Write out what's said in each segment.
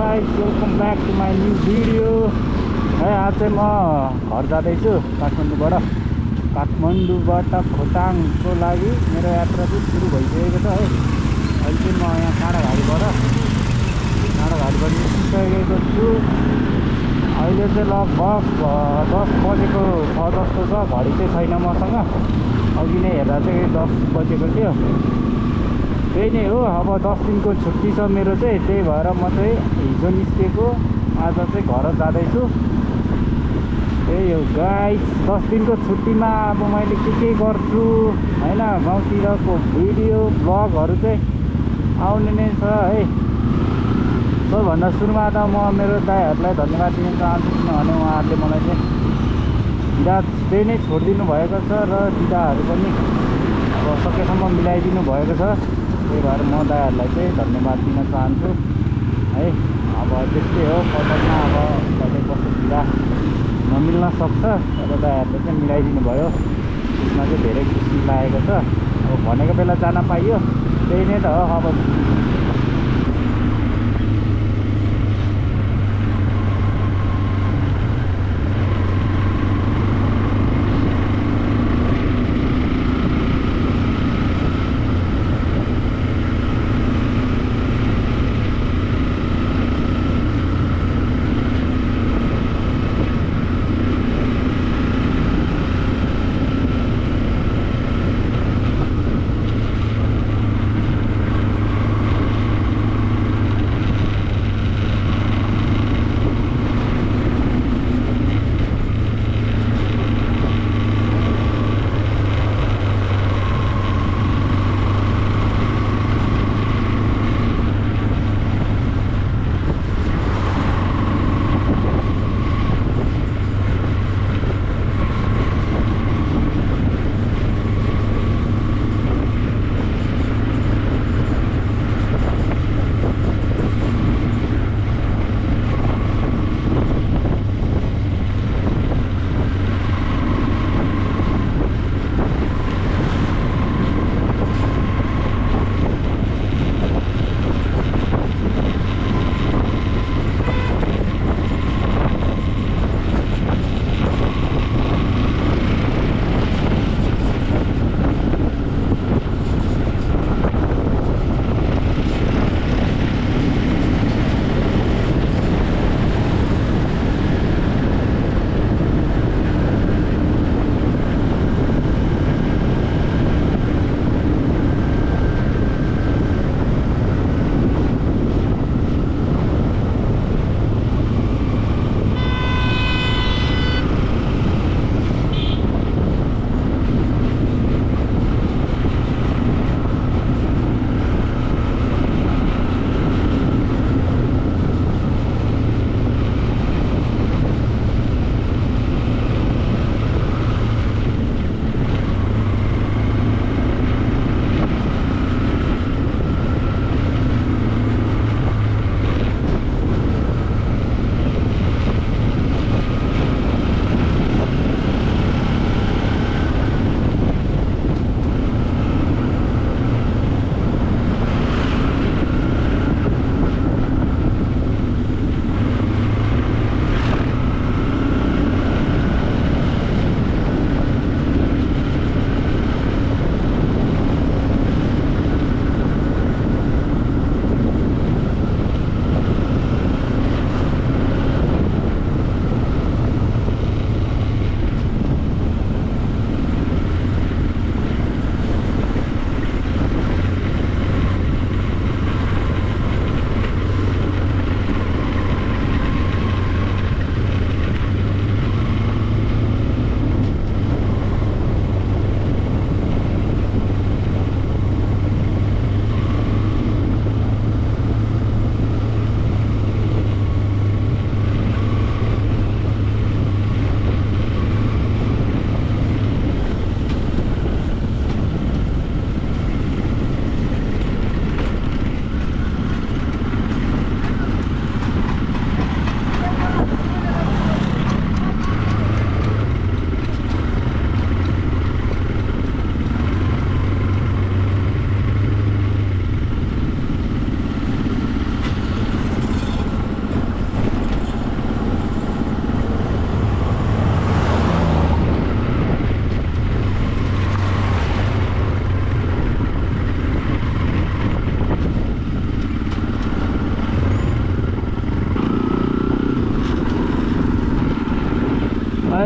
guys, welcome back to my new video. है आज चाहिँ म घर जाँदैछु काठमाडौँबाट खोटाङको लागि मेरो यात्रा चाहिँ सुरु भइसकेको छ है। अहिले चाहिँ म यहाँ काँडाघारीबाट निस्किसकेको छु। अहिले चाहिँ लगभग 10 बजेको छ जस्तो छ। घडी चाहिँ छैन मसँग, अघि नै हेर्दा चाहिँ 10 बजेको थियो। त्यही नै हो, अब 10 दिनको छुट्टी छ मेरो चाहिँ, त्यही भएर म चाहिँ हिजो निस्केको, आज चाहिँ घर जाँदैछु। त्यही हो गाइस, 10 दिनको छुट्टीमा अब मैले के गर्छु हैन, गाउँतिरको भिडियो ब्लगहरू चाहिँ आउने नै छ है। सबभन्दा सुरुमा त म मेरो दाइहरूलाई धन्यवाद दिन चाहन्छु, किनभने उहाँहरूले मलाई चाहिँ बिदा त्यही नै छोडिदिनु भएको छ र बिदाहरू पनि अब सकेसम्म मिलाइदिनु भएको छ। त्यही भएर म दाइहरूलाई चाहिँ धन्यवाद दिन चाहन्छु है। अब त्यस्तै हो, फर्दरमा अब कहिले कस्तो बिदा नमिल्न सक्छ, तर दाइहरूले चाहिँ मिलाइदिनु भयो, त्यसमा चाहिँ धेरै खुसी लागेको छ। अब भनेको बेला जान पाइयो, त्यही नै त हो। अब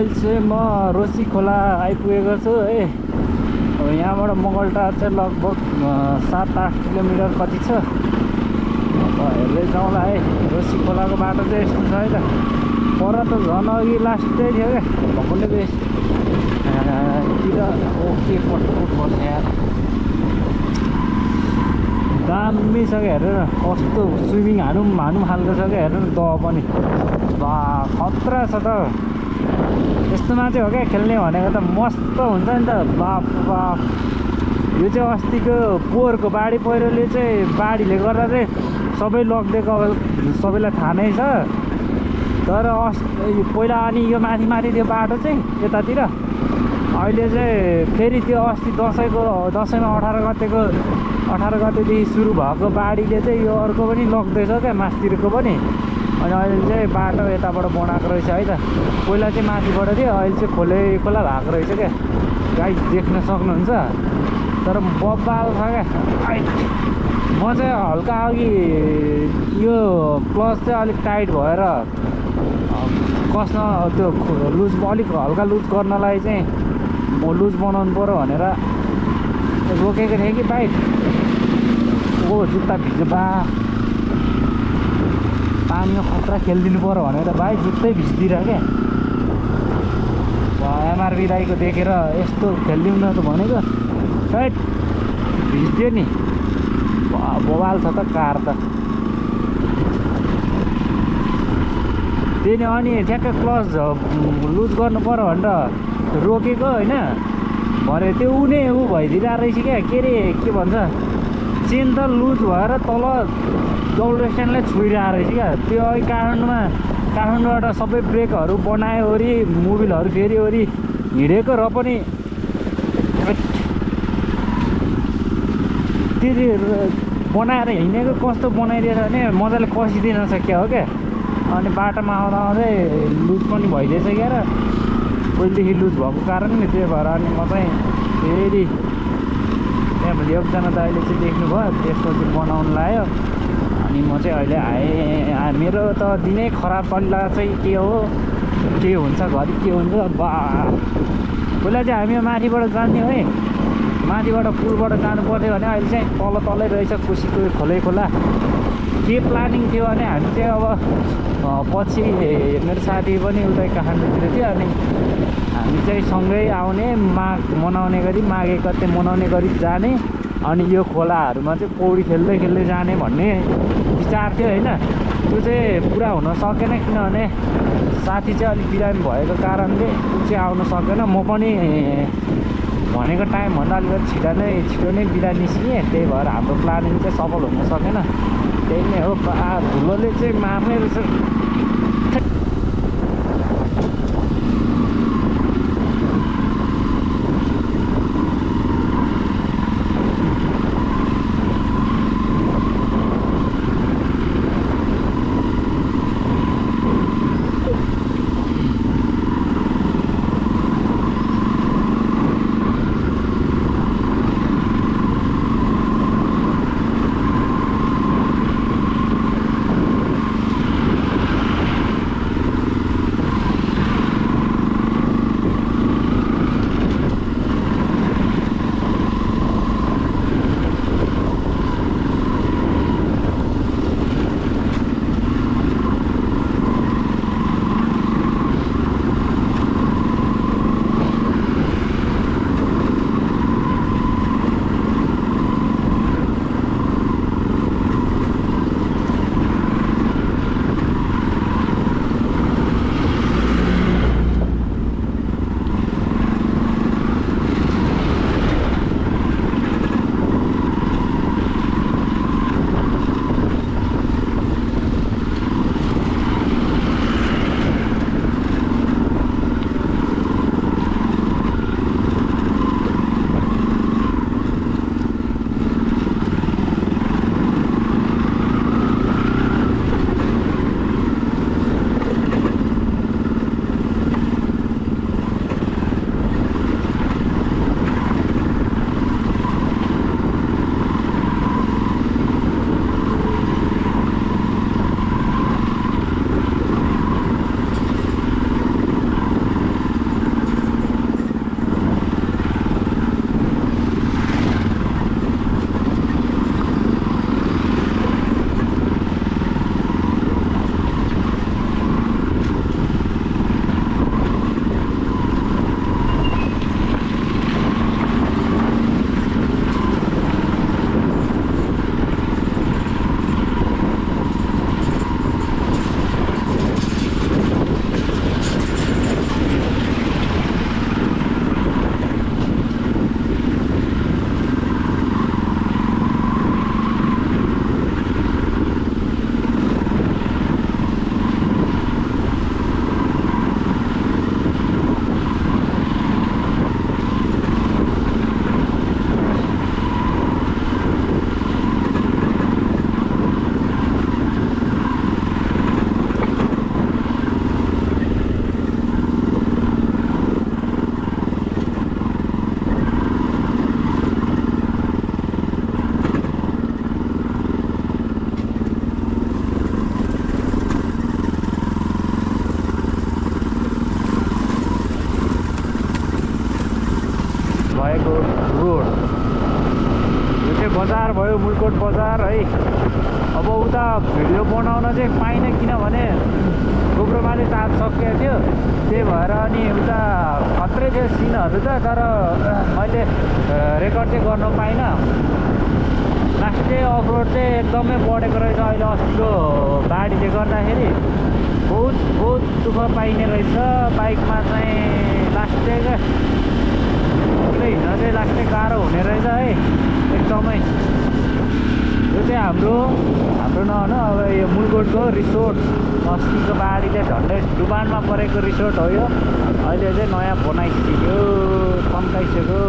अहिले चाहिँ म रोसी खोला आइपुगेको छु है। अब यहाँबाट मङ्गलटार चाहिँ लगभग 7-8 किलोमिटर कति छ। अब हेर्दै जाउँला है। रोसी खोलाको बाटो चाहिँ यस्तो छ है त। पर त झन् अघि लास्टै थियो क्या भकुन्डे बेसतिर। ओके पटपट बस्छ यार, दामी छ क्या। हेरेर कस्तो स्विमिङ हानुम खालको छ क्या। हेर्नु न दह पनि बा खतरा छ त। यस्तोमा चाहिँ हो क्या खेल्ने भनेको त मस्त हुन्छ नि त। बाफ बाफ यो चाहिँ अस्तिको पोहोरको बाढी पहिरोले चाहिँ बाढीले गर्दा चाहिँ सबै लगिदिएको अब सबैलाई थाहा नै छ। तर पहिला अनि यो माथि त्यो बाटो चाहिँ यतातिर अहिले चाहिँ फेरि त्यो अस्ति दसैँमा 18 गतेदेखि सुरु भएको बाढीले चाहिँ यो अर्को पनि लग्दैछ क्या माथितिरको पनि। अनि अहिले चाहिँ बाटो यताबाट बनाएको रहेछ है त। पहिला चाहिँ माथिबाट थियो, अहिले चाहिँ खोला भएको रहेछ क्या। गाइस देख्न सक्नुहुन्छ। तर बब्बाल छ क्या। म चाहिँ हल्का अघि यो क्लच चाहिँ अलिक टाइट भएर कस्न त्यो लुज अलिक हल्का लुज गर्नलाई चाहिँ म लुज बनाउनु पऱ्यो भनेर रोकेको थिएँ कि बाइक। ओ जुत्ता भिज्यो बा, पानीमा खतरा खेलिदिनु पऱ्यो भनेर भाइ जुत्तै भिजिदिएर क्या। एमआरबी दाइको देखेर यस्तो खेलिदिउँ न त भनेको, साइड भिजिदियो नि। बवाल छ त कार त। त्यही अनि ठ्याक्क क्लच लुज गर्नु पऱ्यो भनेर रोकेको होइन भरे त्यो ऊ भइदिरहेको रहेछ क्या। के अरे के भन्छ, चेन त लुज भएर तल डबल स्ट्यान्डलाई छोइरहेको रहेछ क्या। त्यो अघि काठमाडौँबाट सबै ब्रेकहरू बनायो वरि, मोबिलहरू फेरि वरि हिँडेको र पनि त्यो बनाएर हिँडेको कस्तो बनाइदिएछ भने मजाले कसिदिन सक्यो हो क्या। अनि बाटोमा आउँदै लुज पनि भइदिएछ क्या। र पहिलेदेखि लुज भएको कारण नि त्यही भएर अनि म चाहिँ फेरि त्यहाँ एकजना दाइले चाहिँ देख्नुभयो, त्यसपछि बनाउनु लाग्यो। अनि म चाहिँ अहिले आएँ। मेरो त दिनै खराब पहिला चाहिँ के हो के हुन्छ घरि के हुन्छ बा। पहिला चाहिँ हामी माथिबाट जान्थ्यौँ है, माथिबाट पुलबाट जानु पर्थ्यो भने अहिले चाहिँ तलै रहेछ कोसीको खोला। के प्लानिङ थियो भने हामी चाहिँ अब पछि मेरो साथी पनि उतै काठमाडौँतिर थियो। अनि हामी चाहिँ सँगै आउने, माघ मनाउने गरी माघे गते मनाउने गरी जाने। अनि यो खोलाहरूमा चाहिँ पौडी खेल्दै जाने भन्ने विचार थियो होइन। त्यो चाहिँ पुरा हुन सकेन किनभने साथी चाहिँ अलिक बिरामी भएको कारणले ऊ चाहिँ आउन सकेन। म पनि भनेको टाइमभन्दा अलिकति छिटो नै बिदा निस्किएँ। त्यही भएर हाम्रो प्लानिङ चाहिँ सफल हुन सकेन। त्यही नै हो। धुलोले चाहिँ मार्ने रहेछ। मुलकोट बजार है। अब उता भिडियो बनाउन चाहिँ पाइनँ किनभने गोप्रोमा चाहिँ चार्ज सकिएको थियो, त्यही भएर अनि उता खत्रै थियो सिनहरू त, तर मैले रेकर्ड चाहिँ गर्न पाइनँ। लास्ट चाहिँ अफरोड चाहिँ एकदमै बढेको रहेछ अहिले अस्तिको बाढीले गर्दाखेरि। बहुत दुःख पाइने रहेछ बाइकमा चाहिँ। लास्ट चाहिँ क्या हिँड्न चाहिँ लास्ट चाहिँ गाह्रो हुने रहेछ है एकदमै। यो चाहिँ हाम्रो नहुन अब यो मुलकोटको रिसोर्ट, अस्तिको बाढीले झन्डै डुबानमा परेको रिसोर्ट हो यो। अहिले चाहिँ नयाँ बनाइसक्यो, चम्काइसक्यो।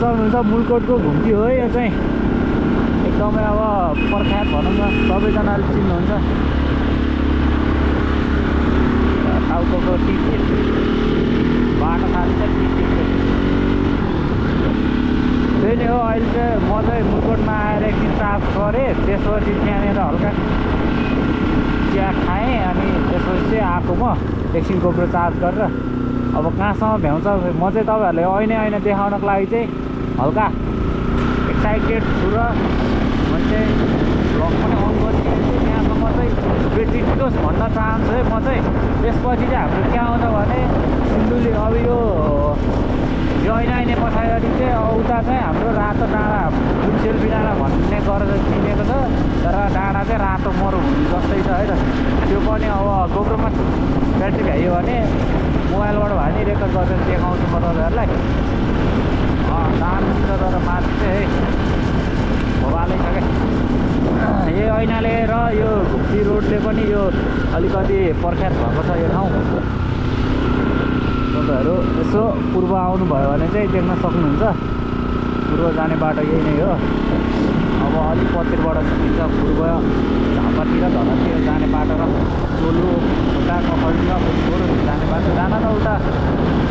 सक्नुहुन्छ मुलकोटको घुम्ती हो यो चाहिँ एकदमै अब प्रख्यात भनौँ न, सबैजनाले चिन्नुहुन्छ। टाउको टिकट बाटो खान्छ टिकट। त्यही नै हो। अहिले चाहिँ म चाहिँ मुलकोटमा आएर एकदिन चार्ज गरेँ, त्यसपछि त्यहाँनिर हल्का चिया खाएँ, अनि त्यसपछि चाहिँ आएको म एकछिन गोप्रो चार्ज गरेर। अब कहाँसम्म भ्याउँछ म चाहिँ तपाईँहरूलाई ऐना देखाउनको लागि चाहिँ हल्का एक्साइटेड छु र मैले चाहिँ भ्लग पनि अन गरिदिएको छु। त्यहाँसम्म चाहिँ ब्याट्री टिकोस् भन्न चाहन्छु है म चाहिँ। त्यसपछि चाहिँ हाम्रो के आउँछ भने सिन्धुली अब यो ऐना पछाडि चाहिँ उता चाहिँ हाम्रो रातो डाँडा, जुन सेल्फी डाँडा भन्ने गरेर चिनेको छ, तर डाँडा चाहिँ रातो मरु जस्तै छ है त। त्यो पनि अब गोप्रोमा ब्याट्री भ्यायो भने मोबाइलबाट भए नि रेकर्ड गरेर देखाउँछु म तपाईँहरूलाई। दामी छ तर माथि चाहिँ है भवालै छ क्या यो ऐनाले र यो घुम्ती रोडले पनि यो अलिकति प्रख्यात भएको छ यो ठाउँ। तपाईँहरू यसो पूर्व आउनुभयो भने चाहिँ देख्न सक्नुहुन्छ। पूर्व जाने बाटो यही नै हो। अब अलिक पछिबाट सकिन्छ पूर्व झापातिर धरातिर जाने बाटो र चोलु उता कखडीमा भोटोर जाने बाटो। जान त उता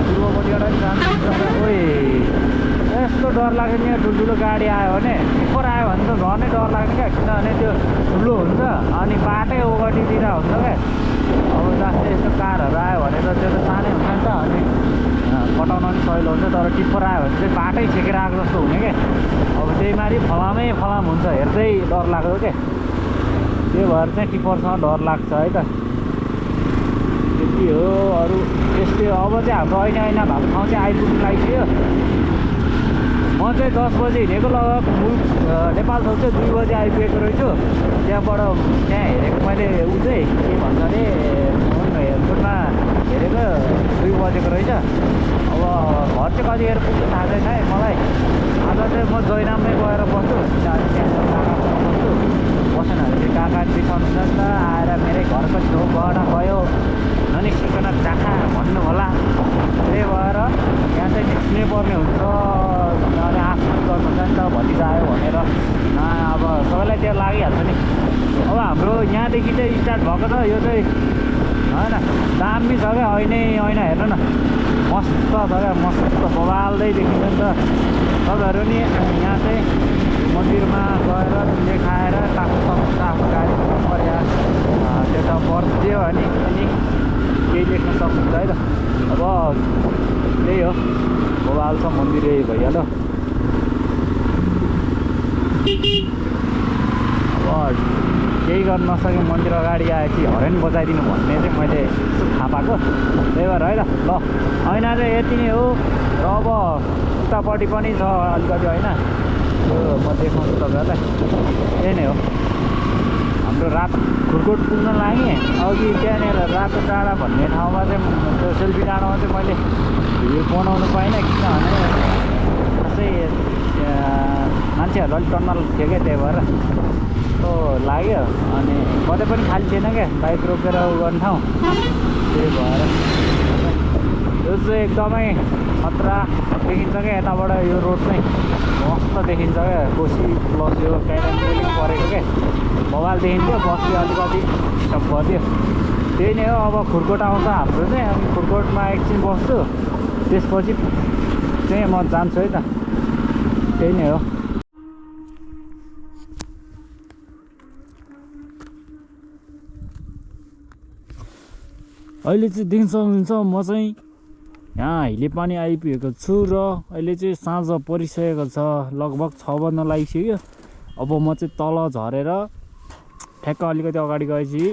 पूर्वपट्टिबाट पनि जान्छ। ओइ यस्तो डर लाग्यो नि, ठुल्ठुलो गाडी आयो भने, टिप्पर आयो भने त झनै डर लाग्ने क्या, किनभने त्यो ठुलो हुन्छ अनि बाटै ओगटीतिर हुन्छ क्या। अब जस्तै यस्तो कारहरू आयो भने त त्यो त सानै हुन्छ नि त, अनि कटाउन पनि सजिलो हुन्छ। तर टिप्पर आयो भने चाहिँ बाटै छेकेर आएको जस्तो हुने क्या। अब त्यही माथि फलाम हुन्छ, हेर्दै डर लाग्यो क्या। त्यही भएर चाहिँ टिप्परसँग डर लाग्छ है त। त्यति हो, अरू यस्तै। अब चाहिँ हाम्रो ऐना भएको ठाउँ चाहिँ आइपुग्नु लागिसक्यो। म चाहिँ 10 बजे हिँडेको, लगभग नेपाल थोक चाहिँ 2 बजे आइपुगेको रहेछु। त्यहाँ हेरेको मैले ऊ चाहिँ के भन्छ अरे हेडफोनमा हेरेको 2 बजेको रहेछ। अब घर चाहिँ कतिखेर पुग्छ थाहा छैन है मलाई। आज चाहिँ म जयराममै गएर बस्छु, किनभने त्यहाँ काकासँग बस्छु। बसेन भने चाहिँ काका बिसाउनुहुन्छ नि त, आएर मेरै घरको छेउबाट गयो ननिस्किकन चाखा भन्नु होला। त्यही भएर यहाँ चाहिँ निस्किनै पर्ने हुन्छ, किनभने आफ्नो गर्नुहुन्छ नि त भतिजा आयो भनेर। अब सबैलाई त्यो लागिहाल्छ नि। अब हाम्रो यहाँदेखि चाहिँ स्टार्ट भएको छ यो चाहिँ होइन, दामी छ क्या ऐना हेर्नु न, मस्त छ क्या, मस्त बबाल्दै देखिन्छ नि त। तपाईँहरू नि यहाँ चाहिँ मन्दिरमा गएर देखाएर आफ्नो गाडी पर्या त्यो त बर्थ्यो भने अनि केही लेख्न सक्नुहुन्छ है त। अब त्यही हो, बबाल छ मन्दिरै भइहाल्यो। अब केही गर्न नसके मन्दिर अगाडि आएपछि हरेन बजाइदिनु भन्ने चाहिँ मैले थाहा पाएको। त्यही भएर है त। ल ऐना चाहिँ यति नै हो। र अब उतापट्टि पनि छ अलिकति होइन, त्यो म देखाउँछु तपाईँहरूलाई। यही नै हो हाम्रो रातो खुरकोट पुग्न लागेँ। अघि त्यहाँनिर रातो डाँडा भन्ने ठाउँमा चाहिँ त्यो सेल्फी डाँडामा चाहिँ मैले भिडियो बनाउनु पाइनँ, किनभने खासै मान्छेहरू अलिक टन्नल थियो क्या, त्यही भएर यस्तो लाग्यो। अनि कतै पनि खाली थिएन क्या बाइक रोकेर गर्ने ठाउँ, त्यही भएर यो चाहिँ एकदमै खतरा देखिन्छ क्या यताबाट। यो रोड चाहिँ मस्त देखिन्छ क्या, कोसी प्लस यो क्यारेन्ट परेको क्या, बगाल देखिन्थ्यो। बस्ती अलिकति डिस्टर्ब गर्थ्यो। त्यही नै हो। अब खुरकोट आउँछ हाम्रो चाहिँ, अनि खुरकोटमा एकछिन बस्छु, त्यसपछि चाहिँ म जान्छु है त। त्यही नै हो। अहिले चाहिँ देख्न सक्नुहुन्छ म चाहिँ यहाँ हिलेपानी आइपुगेको छु र अहिले चाहिँ साँझ परिसकेको छ, लगभग 6 बज्न लागिसक्यो। अब म चाहिँ तल झरेर ठ्याक्क अलिकति अगाडि गएपछि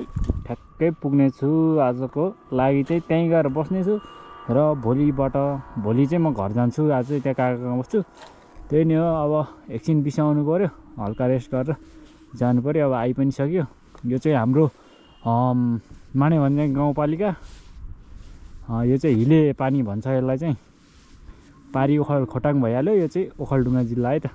ठ्याक्कै पुग्नेछु। आजको लागि चाहिँ त्यहीँ गएर बस्नेछु र भोलि चाहिँ म घर जान्छु। आज चाहिँ त्यहाँ काकाकोमा बस्छु। त्यही नै हो। अब एकछिन बिसाउनु पऱ्यो, हल्का रेस्ट गरेर जानु पऱ्यो। अब आइ पनि सक्यो। यो चाहिँ हाम्रो मानेभन्ज्याङ गाउँपालिका, यो चाहिँ हिले पानी भन्छ यसलाई चाहिँ। पारी खोटाङ भइहाल्यो। यो चाहिँ ओखलढुङ्गा जिल्ला है त।